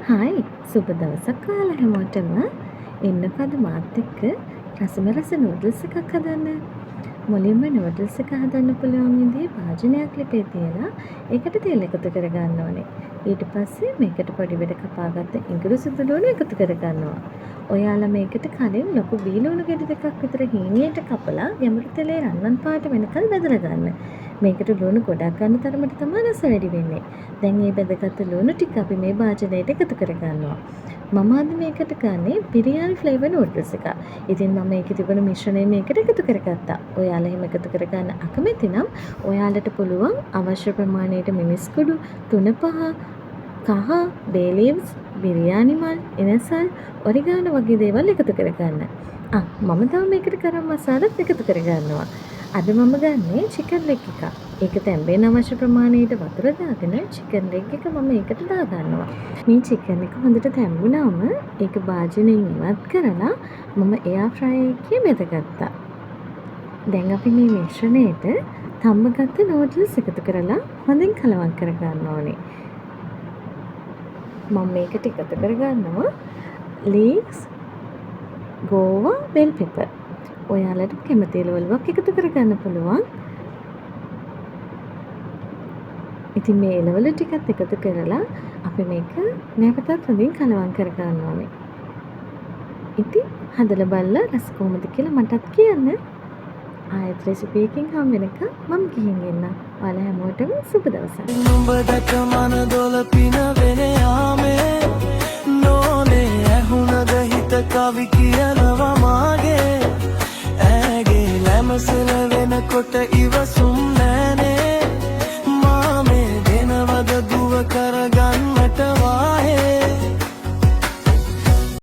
Hi සුබ දවසක් ඔයාලා හැමෝටම. එන්නකෝ අද මාත් එක්ක රසමරස නූඩල්ස් එකක් හදන්න. මුලින්ම නූඩල්ස් එක හදන්න පුළුවන් විදිහේ භාජනයක් ලිපේ තියලා ඒකට තෙල් එකතු කරගන්න ඕනේ. ඊට පස්සේ මේකට පොඩි වෙඩ කපාගත්ත ඉඟුරු සුදු ලුණු එකතු කරගන්නවා. ඔයාලා මේකට කලින් ලොකු බීලුණු ගෙඩි දෙකක් විතර හීනියට කපලා ගැඹුරු තෙලේ රන්වන් පාට වෙනකල් බෙදලා ගන්න. මේකට ලුණු ගොඩක් ගන්න තරමට තමයි රස වැඩි වෙන්නේ. දැන් මේ බෙදගත්තු ලුණු ටික අපි මේ භාජනයට එකතු කරගන්නවා. මම අද මේකට ගන්නේ බිරියානි ෆ්ලේවර් නූඩල්ස් එක. ඉතින් මම මේකේ තිබුණු මිශ්‍රණය මේකට එකතු කරගත්තා. ඔයාලා එහෙම එකතු කරගන්න අකමැති නම් ඔයාලට පුළුවන් අවශ්‍ය ප්‍රමාණයට මිනිස් කුඩු 3-5 කහ, බේ ලීව්ස්, බිරියානි මල්, එනසල්, ඔරිගානෝ වගේ දේවල් එකතු කරගන්න. මම තව මේකට ගරම් මසාලත් එකතු කරගන්නවා. අද මම ගන්නේ චිකන් ලෙග් එකක්. ඒක තැම්බෙන්න අවශ්‍ය ප්‍රමාණයට වතුර දාගෙන චිකන් ලෙග් එක මම ඒකට දාගන්නවා. මේ චිකන් එක හොඳට තැම්බුණාම ඒක භාජනයෙන් ඉවත් කරලා මම එයාර් ෆ්‍රයර් එකේ බෙදගත්තා. දැන් අපි මේ මිශ්‍රණයට තම්බගත්ත නූඩල්ස් එකතු කරලා හොඳින් කලවම් කරගන්න ඕනේ. මම මේකට එකතු කරගන්නවා ලීක්ස්, ගෝවා, බෙල් පෙපර්. ඔයාලට කැමති එළවලුවක් එකතු කරගන්න පුළුවන්. ඉතින් මේ එළවලු ටිකත් එකතු කරලා අපි මේක නැවතත් හොඳින් කලවම් කරගන්න ඕනේ. ඉතින් හදලා බලලා රස කොහොමද කියලා මටත් කියන්න. ආයෙත් රෙසිපි එකකින් හම් වෙනකම් මම ගිහින් එන්නම්. ඔයාලා හැමෝටම සුබ දවසක්. නුඹ දැක මන දොල පින වෙන යාමේ නෝනේ ඇහුණද හිත කවි කියනවා මාගේ ඇගේ ලැමසල වෙනකොට ඉවසුම්